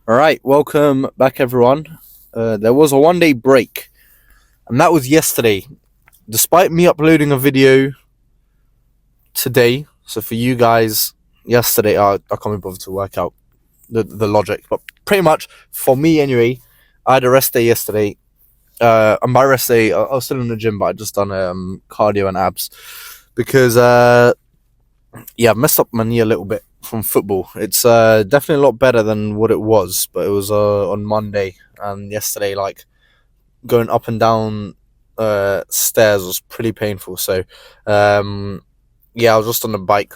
Alright, welcome back everyone. There was a 1 day break, and that was yesterday. Despite me uploading a video today, so for you guys, yesterday, I can't be bothered to work out the logic, but pretty much, for me anyway, I had a rest day yesterday. And by rest day, I was still in the gym, but I just done cardio and abs. Because, I messed up my knee a little bit from football. It's definitely a lot better than what it was, but it was on Monday, and yesterday, like, going up and down stairs was pretty painful. So I was just on the bike,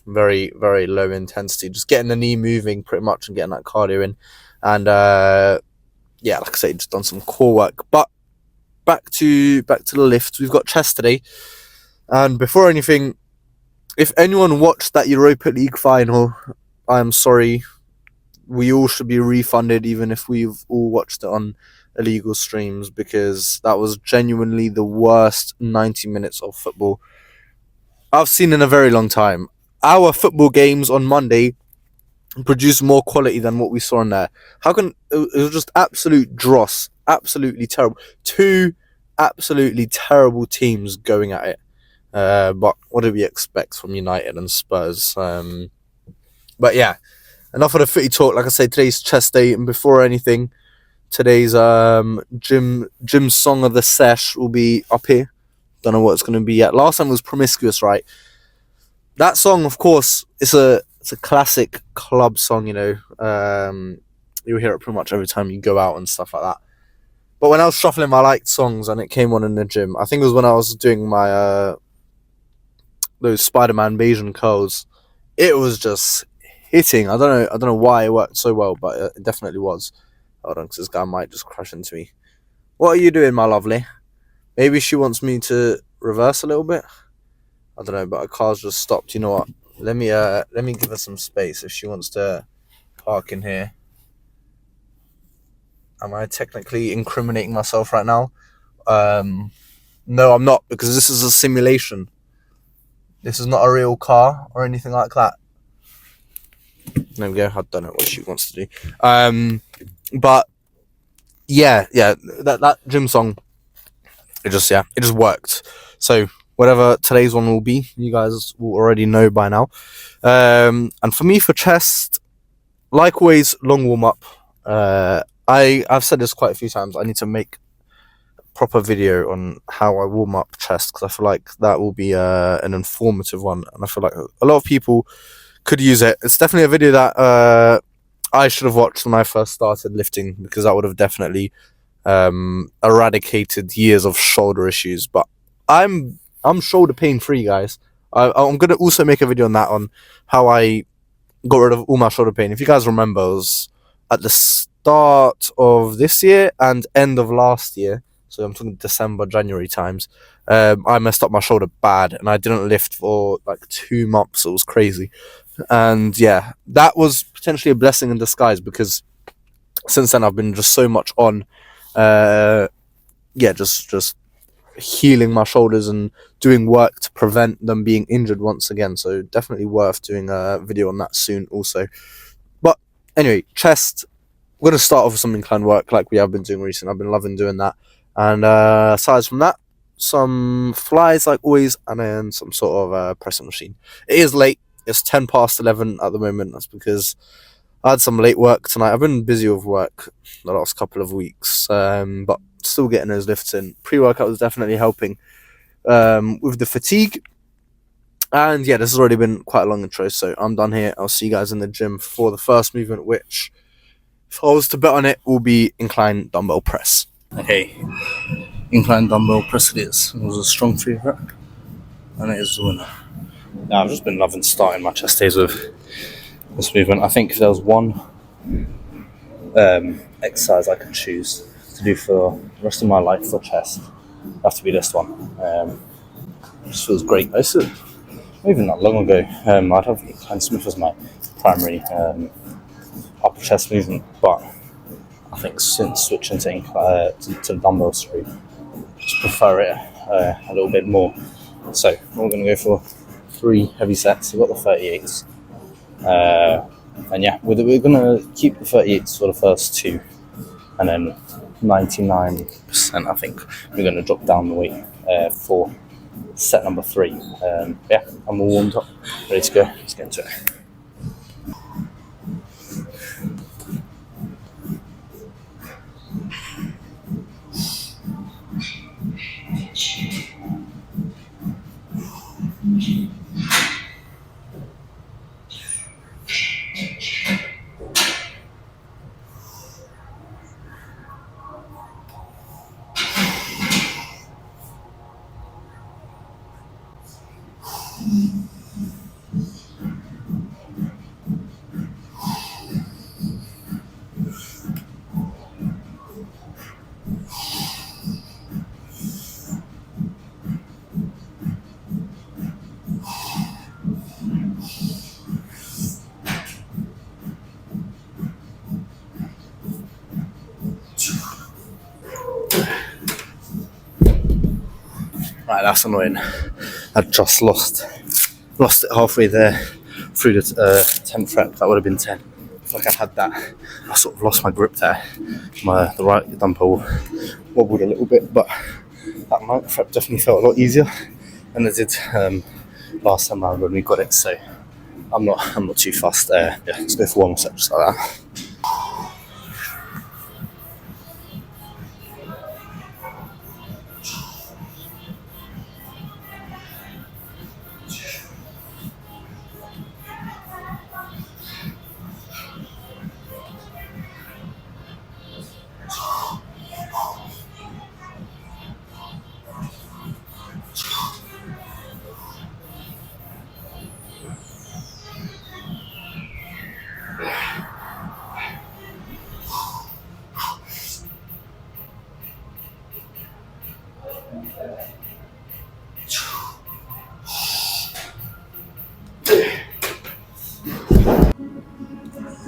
very, very low intensity, just getting the knee moving pretty much and getting that cardio in. And like I say, just done some core work. But back to the lift. We've got chest today, and before anything, if anyone watched that Europa League final, I'm sorry. We all should be refunded, even if we've all watched it on illegal streams, because that was genuinely the worst 90 minutes of football I've seen in a very long time. Our football games on Monday produced more quality than what we saw in there. How can it was just absolute dross, absolutely terrible. Two absolutely terrible teams going at it. But what do we expect from United and Spurs? But yeah, enough of the footy talk. Like I say, today's chest day, and before anything, today's gym song of the sesh will be up here. Don't know what it's going to be yet. Last time it was Promiscuous, right? That song, of course, it's a classic club song. You'll hear it pretty much every time you go out and stuff like that. But when I was shuffling my liked songs and it came on in the gym, I think it was when I was doing my those Spider-Man Bayesian curls, it was just hitting. I don't know why it worked so well, but it definitely was. Hold on, because this guy might just crash into me. What are you doing, my lovely? Maybe she wants me to reverse a little bit. I don't know, but her car's just stopped. You know what? Let me give her some space if she wants to park in here. Am I technically incriminating myself right now? No, I'm not, because this is a simulation. This is not a real car or anything like that. There we go. I don't know what she wants to do. But yeah, that gym song, it just worked. So whatever today's one will be, you guys will already know by now. And for me, for chest, like always, long warm up. I've said this quite a few times. I need to make a proper video on how I warm up chest, because I feel like that will be an informative one, and I feel like a lot of people could use it. It's definitely a video that I should have watched when I first started lifting, because that would have definitely eradicated years of shoulder issues. But I'm shoulder pain free, guys. I'm gonna also make a video on that, on how I got rid of all my shoulder pain. If you guys remember, it was at the start of this year and end of last year, so I'm talking December, January times. I messed up my shoulder bad, and I didn't lift for like 2 months. It was crazy. And yeah, that was potentially a blessing in disguise, because since then I've been just so much on just healing my shoulders and doing work to prevent them being injured once again. So definitely worth doing a video on that soon also. But anyway, chest, we're going to start off with some incline work like we have been doing recently. I've been loving doing that. And aside from that, some flies like always, and then some sort of pressing machine. It is late. It's 10 past 11 at the moment. That's because I had some late work tonight. I've been busy with work the last couple of weeks, but still getting those lifts in. Pre-workout was definitely helping with the fatigue. And yeah, this has already been quite a long intro, so I'm done here. I'll see you guys in the gym for the first movement, which, if I was to bet on it, will be incline dumbbell press. Okay, incline dumbbell press it is. It was a strong favourite, and it is the winner. Now, I've just been loving starting my chest days with this movement. I think if there was one exercise I could choose to do for the rest of my life for chest, it'd have to be this one. It just feels great. I used to, not even that long ago, I'd have Incline Smith as my primary upper chest movement, but I think since switching to dumbbells, I just prefer it a little bit more. So we're going to go for 3 heavy sets. We've got the 38s. And yeah, we're gonna keep the 38s for the first two, and then 99%, I think we're gonna drop down the weight for set number 3. Yeah, I'm all warmed up, ready to go. Let's get into it. Right, that's annoying. I just lost it halfway there through the 10th rep. That would have been 10. If like I had that, I sort of lost my grip there. The right dumbbell wobbled a little bit, but that 9th rep definitely felt a lot easier than it did last time around when we got it. So I'm not too fussed. Yeah, let's go for one more set just like that.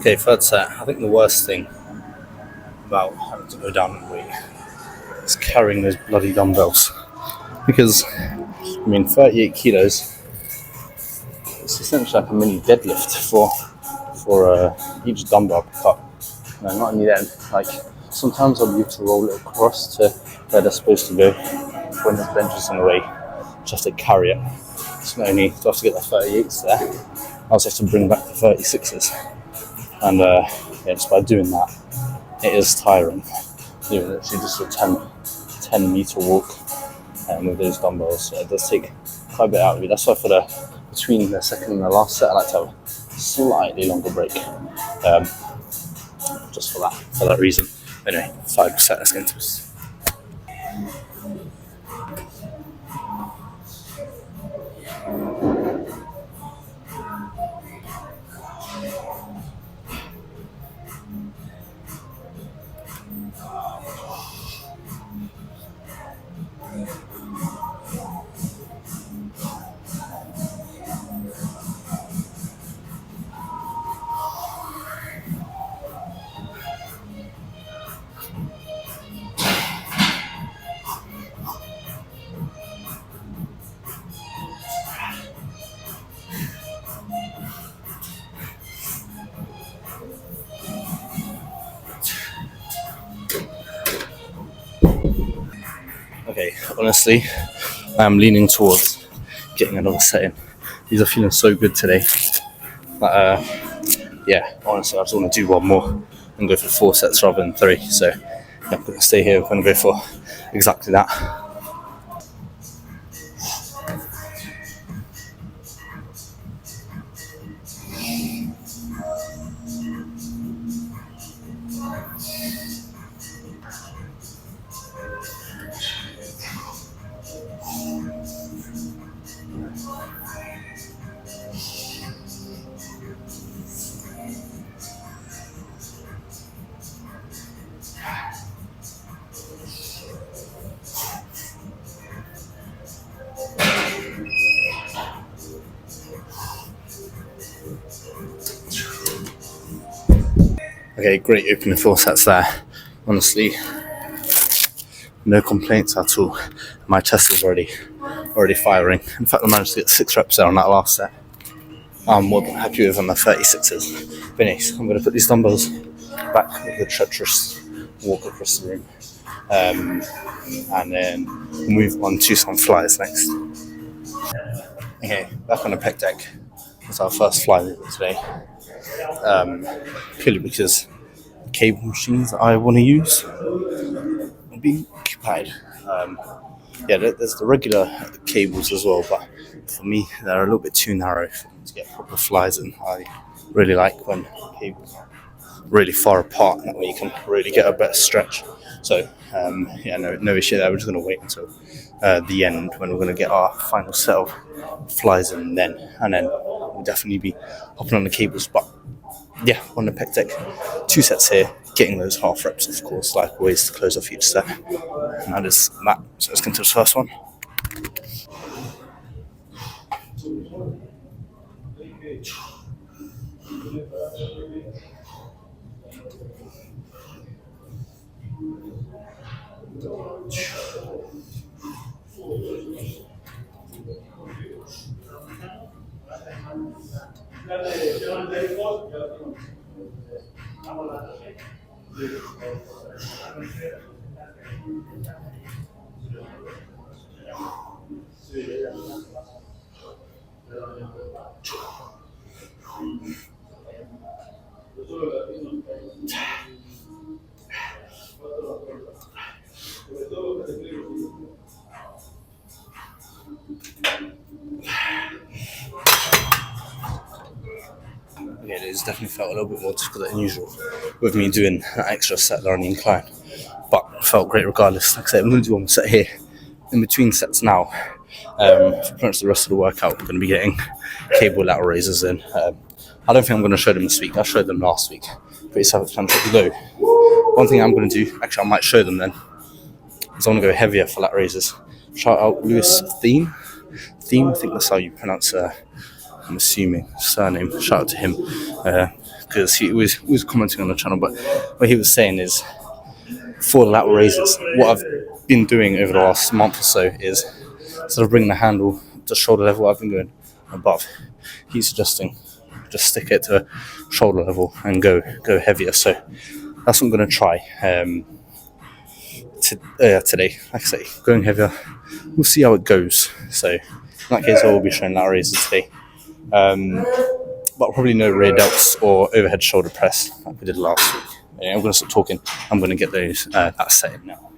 Okay, third set. I think the worst thing about having to go down in weight is carrying those bloody dumbbells. Because, 38 kilos, it's essentially like a mini deadlift for each dumbbell I pick up. No, not only that, like, sometimes I'll be able to roll it across to where they're supposed to go when there's benches in the way, just to carry it. So not only do I have to get the 38s there, I also have to bring back the 36s. And just by doing that, it is tiring. Literally just a 10 meter walk with those dumbbells. So it does take quite a bit out of you. That's why between the second and the last set, I like to have a slightly longer break. Just for that reason. Anyway, 5%, let's get into this. Okay, honestly, I'm leaning towards getting another set in. These are feeling so good today. But yeah, honestly, I just want to do one more and go for 4 sets rather than 3. So yeah, I'm going to stay here. I'm going to go for exactly that. Okay, great opening 4 sets there. Honestly, no complaints at all. My chest is already firing. In fact, I managed to get 6 reps there on that last set. I'm more than happy with on the 36s. But anyways, I'm going to put these dumbbells back with the treacherous walk across the room. And then move on to some flies next. Okay, back on the Pec Dec. It's our first fly movement today. Purely because the cable machines that I want to use will be occupied. There's the regular cables as well, but for me, they're a little bit too narrow to get proper flies in. I really like when cables are really far apart, and that way you can really get a better stretch. So, no issue there. We're just going to wait until the end when we're going to get our final set of flies in then, and then we'll definitely be hopping on the cables. But yeah, on the Pec Dec, 2 sets here, getting those half reps, of course, like always, to close off each set. And that is that. So let's get into the first one. Yeah, it has definitely felt a little bit more difficult than usual with me doing that extra set there on the incline, but it felt great regardless. Like I said, I'm going to do one set here in between sets now. For pretty much the rest of the workout, I'm going to be getting cable Lat Raises in. I don't think I'm going to show them this week. I showed them last week. Pretty self-explanatory though. One thing I'm going to do, actually I might show them then, is I want to go heavier for Lat Raises. Shout out Lewis Theme, I think that's how you pronounce I'm assuming surname. Shout out to him because he was commenting on the channel. But what he was saying is, for the Lat Raises, what I've been doing over the last month or so is instead of bringing the handle to shoulder level, I've been going above. He's suggesting just stick it to shoulder level and go heavier. So that's what I'm going to try today. Like I say, going heavier. We'll see how it goes. So in that case, I will be showing Lat Raises today. But probably no rear delts or overhead shoulder press like we did last week. Yeah, I'm going to stop talking. I'm going to get those that set in now.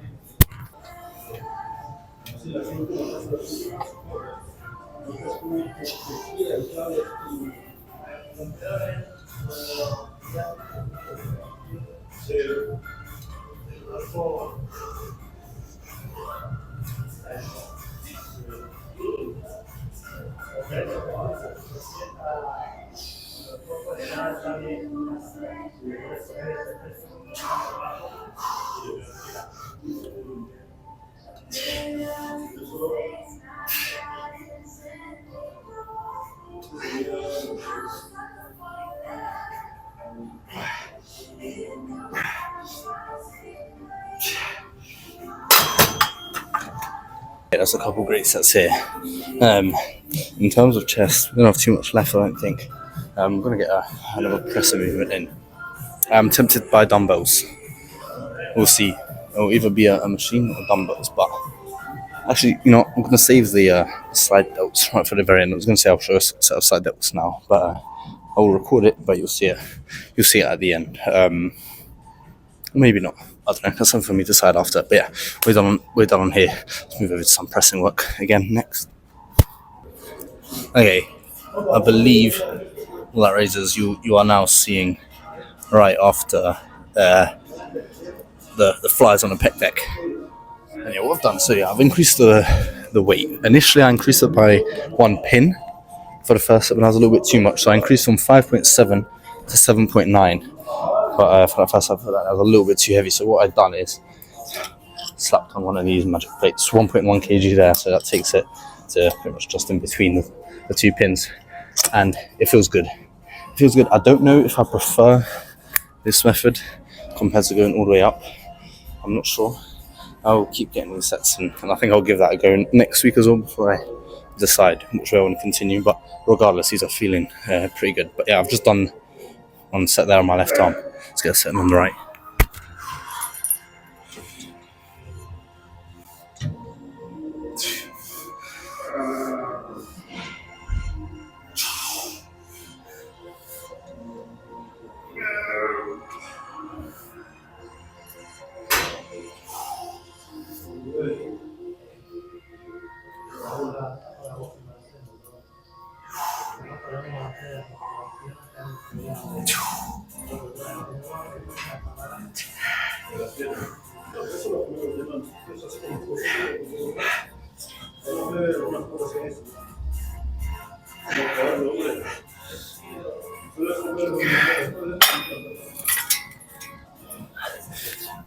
That's a couple great sets here. In terms of chest, we don't have too much left, I don't think. I'm going to get another presser movement in. I'm tempted by dumbbells. We'll see. It'll either be a machine or dumbbells, but actually, I'm going to save the slide delts right for the very end. I was going to say I'll show a set of slide delts now, but I will record it, but you'll see it. You'll see it at the end. Maybe not. I don't know. That's something for me to decide after. But yeah, we're done on here. Let's move over to some pressing work again next. Okay, I believe Lat Raises you are now seeing right after the flies on the Pec Dec. And yeah, what I've done, so yeah, I've increased the weight. Initially, I increased it by 1 pin for the first set, but that was a little bit too much. So I increased from 5.7 to 7.9. But for that first set, that was a little bit too heavy. So what I've done is slapped on one of these magic plates, 1.1 kg there. So that takes it to pretty much just in between the 2 pins. And it feels good. It feels good. I don't know if I prefer this method compared to going all the way up. I'm not sure. I'll keep getting these sets in, and I think I'll give that a go next week as well before I decide which way I want to continue. But regardless, these are feeling pretty good. But yeah, I've just done one set there on my left arm. Let's get a set on the right.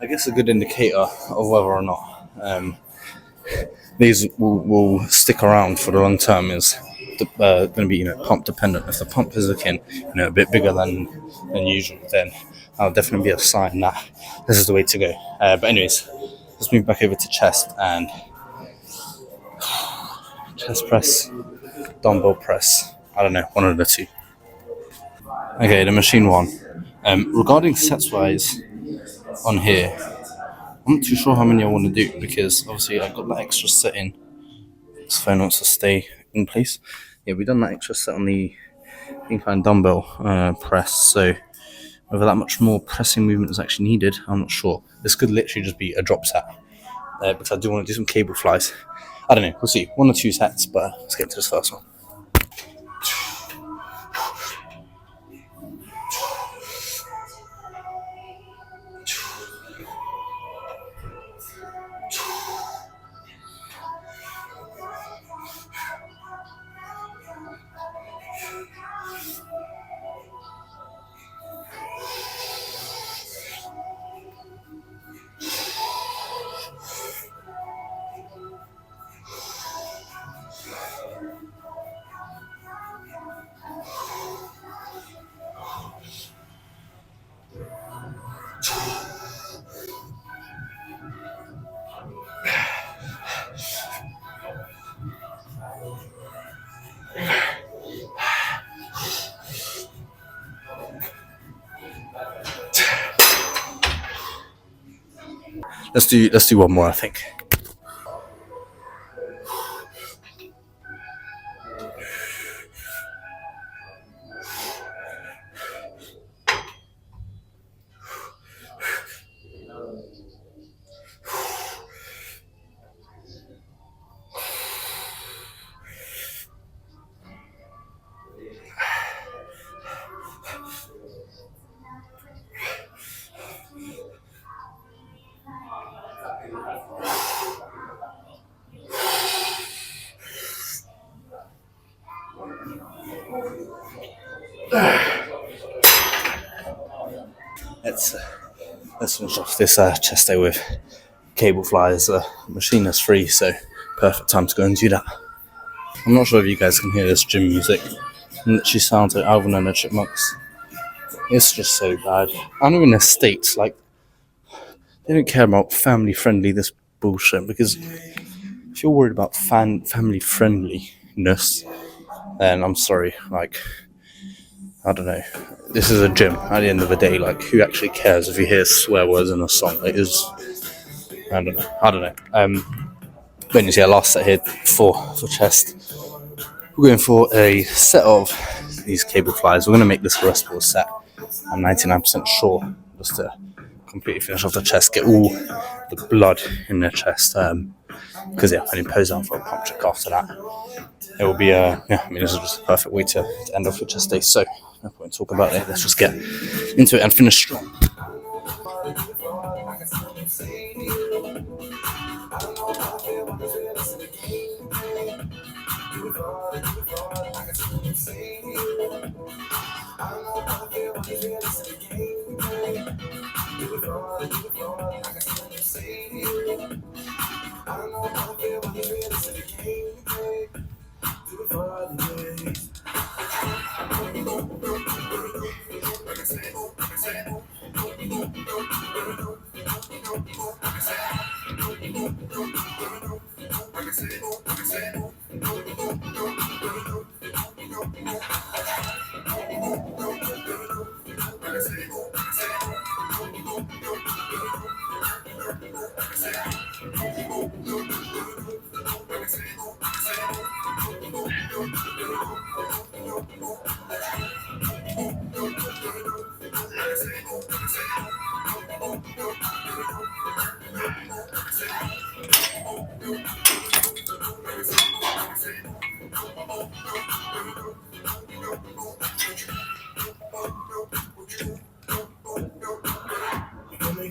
I guess a good indicator of whether or not these will stick around for the long term is going to be pump dependent. If the pump is looking a bit bigger than usual, then that'll definitely be a sign that this is the way to go. But anyways, let's move back over to chest and chest press, dumbbell press. I don't know, one of the two. Okay, the machine one. Regarding sets wise on here, I'm not too sure how many I want to do because obviously I've got that extra set in. This phone wants to stay in place. Yeah, we've done that extra set on the incline dumbbell press, so whether that much more pressing movement is actually needed, I'm not sure. This could literally just be a drop set because I do want to do some cable flies. I don't know, we'll see. 1 or 2 sets, but let's get to this first one. Let's do one more, I think. Let's finish off this chest day with cable flies. The machine is free, so perfect time to go and do that. I'm not sure if you guys can hear this gym music. It literally sounds like Alvin and the Chipmunks. It's just so bad. I know in the States, like, they don't care about family friendly, this bullshit, because if you're worried about family friendliness, then I'm sorry, like, I don't know. This is a gym at the end of the day. Like, who actually cares if you hear swear words in a song? It is, I don't know. But yeah, last set here for chest. We're going for a set of these cable flies. We're going to make this a restful set. I'm 99% sure, just to completely finish off the chest, get all the blood in the chest. Because I need to pose down for a pump check after that. It will be this is just a perfect way to end off your chest day. So no point talking about it. Let's just get into it and finish strong. And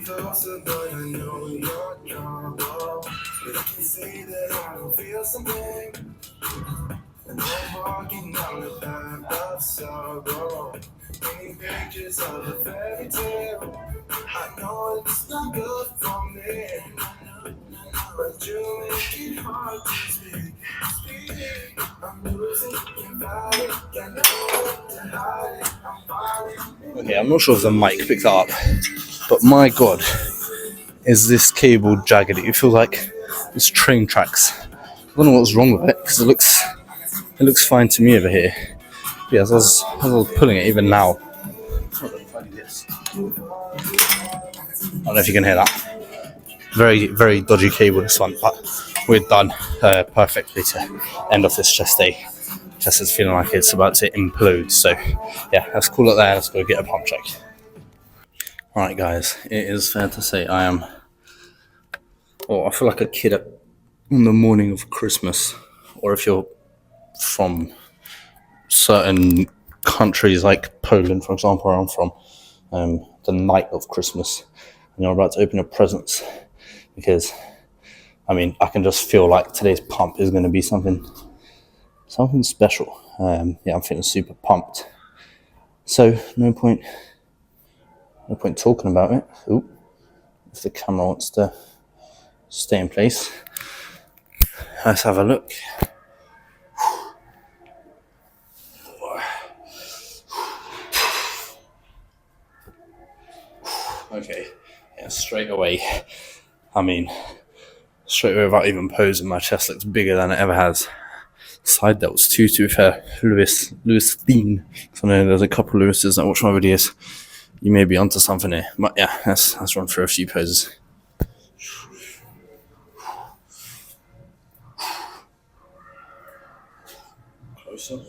I'm walking down the path of sorrow, painting pictures of a fairy tale. I know it's not good for me, but you make it hard to speak. I'm losing your body, got nowhere to hide it. I'm falling. Okay, I'm not sure if the mic picked that up, but my god, is this cable jagged? It feels like it's train tracks. I don't know what's wrong with it because it looks fine to me over here. Yeah, as I was pulling it, even now. I don't know if you can hear that. Very, very dodgy cable, this one, but we're done perfectly to end off this chest day. Chest is feeling like it's about to implode, so yeah, let's call it there. Let's go get a pump check. Alright guys, it is fair to say I feel like a kid on the morning of Christmas, or if you're from certain countries like Poland, for example, where I'm from, the night of Christmas, and you're about to open your presents, because I mean, I can just feel like today's pump is going to be something special. Yeah, I'm feeling super pumped. So no point talking about it. Ooh, if the camera wants to stay in place, let's have a look. Okay, yeah, straight away without even posing, my chest looks bigger than it ever has. Side delts too, to be fair. Lewis Thien. So I know there's a couple of Lewises that watch my videos. You may be onto something here. But yeah, let's run through a few poses. Close up.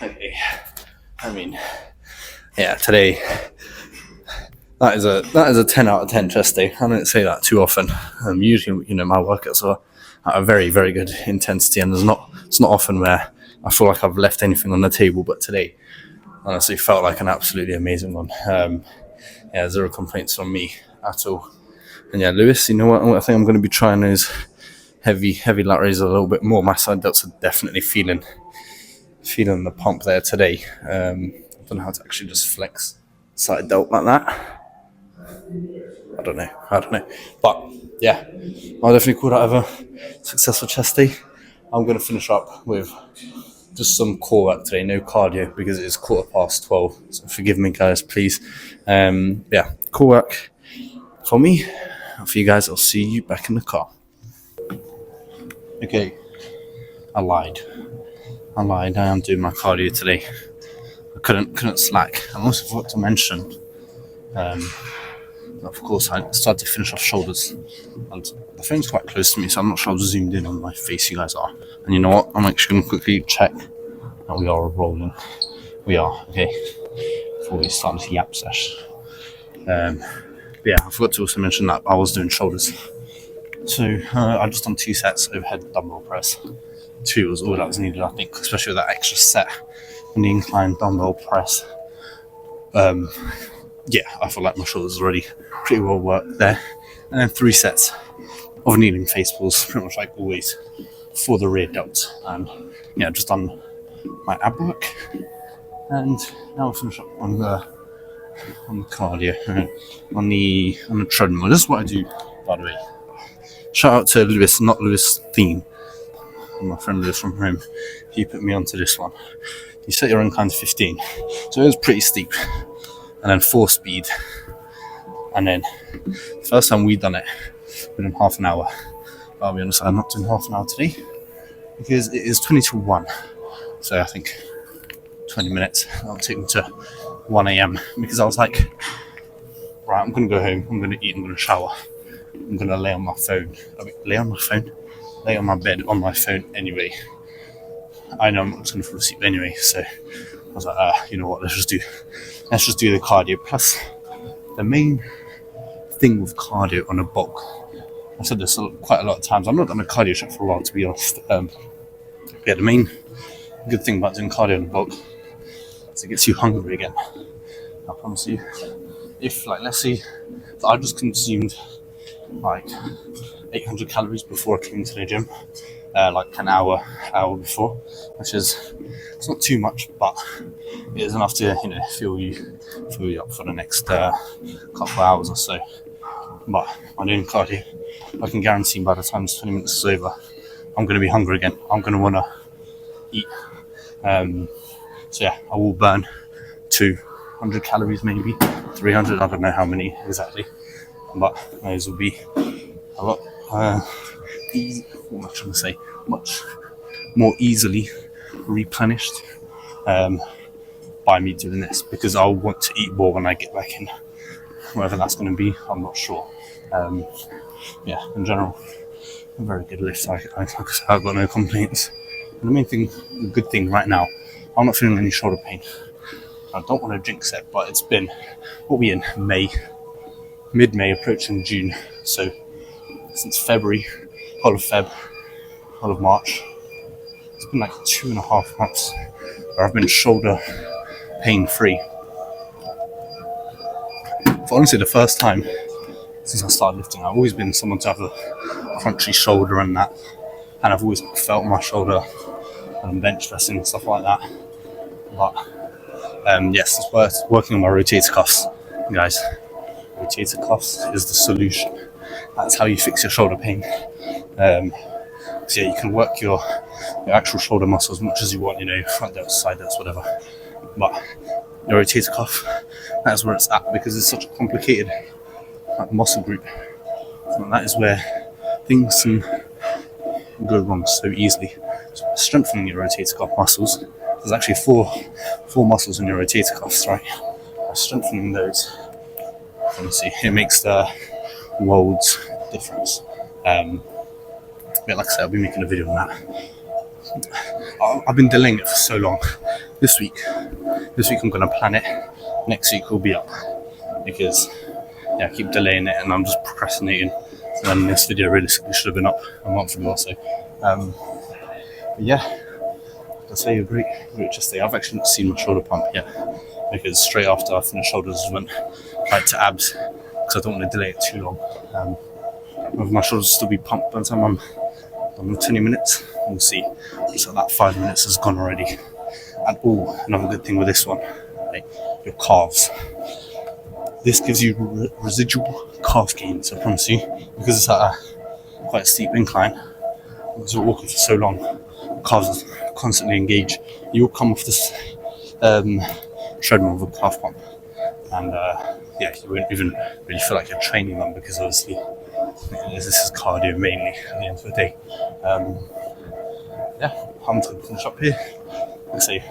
Okay, I mean, yeah, today that is a 10 out of 10 chest day. I don't say that too often. Usually, my workouts are at a very, very good intensity, and it's not often where I feel like I've left anything on the table. But today, honestly, felt like an absolutely amazing one. Yeah, zero complaints from me at all. And yeah, Lewis, you know what? I think I'm going to be trying those heavy lat raises a little bit more. My side delts are definitely feeling the pump there today. I don't know how to actually just flex side delt like that. I don't know. But yeah, I'll definitely call that a successful chest day. I'm going to finish up with just some core work today, no cardio, because it is 12:15. So forgive me, guys, please. Yeah, core work for me. For you guys, I'll see you back in the car. Okay, I lied. I am doing my cardio today. I couldn't slack. I also forgot to mention, of course, I started to finish off shoulders. And the phone's quite close to me, so I'm not sure how zoomed in on my face you guys are. And you know what? I'm actually going to quickly check that we are rolling. We are, okay. Before we start this yap sesh. But yeah, I forgot to also mention that I was doing shoulders. So I just done 2 sets overhead dumbbell press. 2 was all that was needed, I think, especially with that extra set in the incline dumbbell press. Yeah, I feel like my shoulders already pretty well worked there. And then 3 sets of kneeling face pulls, pretty much like always, for the rear delt. And yeah, just done my ab work. And now we'll finish up on the cardio, on the treadmill. This is what I do, by the way. Shout out to Lewis, not Lewis Thien, my friend Lewis from home. He put me onto this one. You set your incline to 15, so it was pretty steep. And then 4 speed. And then first time we done it, within half an hour. But I'll be honest, I'm not doing half an hour today because it is 20 to 1. So I think 20 minutes. That'll take me to 1 a.m. because I was like, right, I'm gonna go home, I'm gonna eat, I'm gonna shower, I'm gonna lay on my phone. Lay on my bed on my phone anyway. I know I'm not just gonna fall asleep anyway, so I was like, you know what, let's just do the cardio. Plus, the main thing with cardio on a bulk, I said this quite a lot of times, I've not done a cardio shot for a while, to be honest. Yeah, the main good thing about doing cardio on a bulk is it gets you hungry again. I promise you. If, like, let's say that I just consumed like 800 calories before I came to the gym, like an hour before, which is, it's not too much, but it is enough to, you know, fill you up for the next couple hours or so. But by doing cardio, I can guarantee by the time 20 minutes is over, I'm going to be hungry again. I'm going to want to eat. So yeah, I will burn 200 calories, maybe 300. I don't know how many exactly, but those will be a lot much more easily replenished by me doing this, because I'll want to eat more when I get back in. Whatever that's going to be, I'm not sure. Yeah, in general, a very good lift. I've got no complaints. And the main thing, the good thing right now, I'm not feeling any shoulder pain. I don't want to jinx it, but it's been, what are we in? May, mid-May, approaching June. So since February, whole of Feb, whole of March, it's been like 2.5 months where I've been shoulder pain free. For honestly the first time since I started lifting, I've always been someone to have a crunchy shoulder and that, and I've always felt my shoulder and bench pressing and stuff like that. But yes, it's worth working on my rotator cuffs, guys. Rotator cuffs is the solution. That's how you fix your shoulder pain. So yeah, you can work your actual shoulder muscle as much as you want, you know, front delts, side delts, whatever. But your rotator cuff, that's where it's at, because it's such a complicated muscle group. And that is where things can go wrong so easily. So strengthening your rotator cuff muscles, there's actually four muscles in your rotator cuffs, right? Strengthening those, obviously, it makes the world's difference. But like I said, I'll be making a video on that. I've been delaying it for so long. This week I'm going to plan it. Next week will be up, because yeah, I keep delaying it and I'm just procrastinating. And then this video realistically should have been up a month ago or so. But yeah, I'd say a great chest day. I've actually not seen my shoulder pump yet, because straight after I finished shoulders, I went right to abs, because I don't want to delay it too long. Whether my shoulders will still be pumped by the time I'm done with 20 minutes, we'll see. Looks like that 5 minutes has gone already. And another good thing with this one, right, your calves. This gives you residual calf gains, I promise you, because it's at quite a steep incline. Because we're walking for so long, calves are constantly engaged. You'll come off this treadmill with a calf pump, and yeah, you won't even really feel like you're training them, because obviously this is cardio mainly at the end of the day. Yeah, I'm going to finish up here. Let's say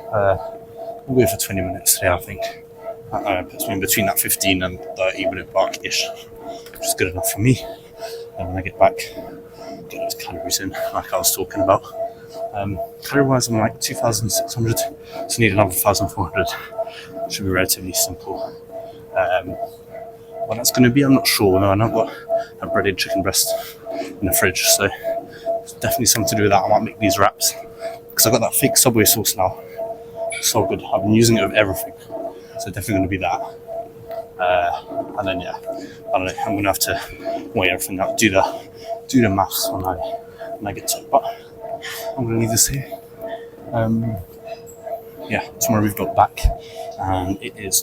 we'll go for 20 minutes today, I think. Puts me in between that 15 and 30 minute mark-ish, which is good enough for me. And when I get back, get those calories in, like I was talking about. Calorie-wise, I'm like 2,600, so I need another 1,400. Should be relatively simple. What that's going to be, I'm not sure. No, I've got a breaded chicken breast in the fridge, so it's definitely something to do with that. I might make these wraps, because I've got that fake Subway sauce now. So good. I've been using it with everything, so definitely going to be that. And then yeah, I don't know. I'm going to have to weigh everything out, do the maths when I get to it. But I'm going to leave this here. Yeah, tomorrow we've got back, and it is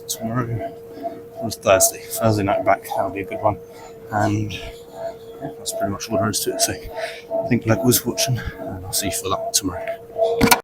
Thursday night back. That'll be a good one. And yeah, that's pretty much all there is to it. So I think like was watching, and I'll see you for that one tomorrow.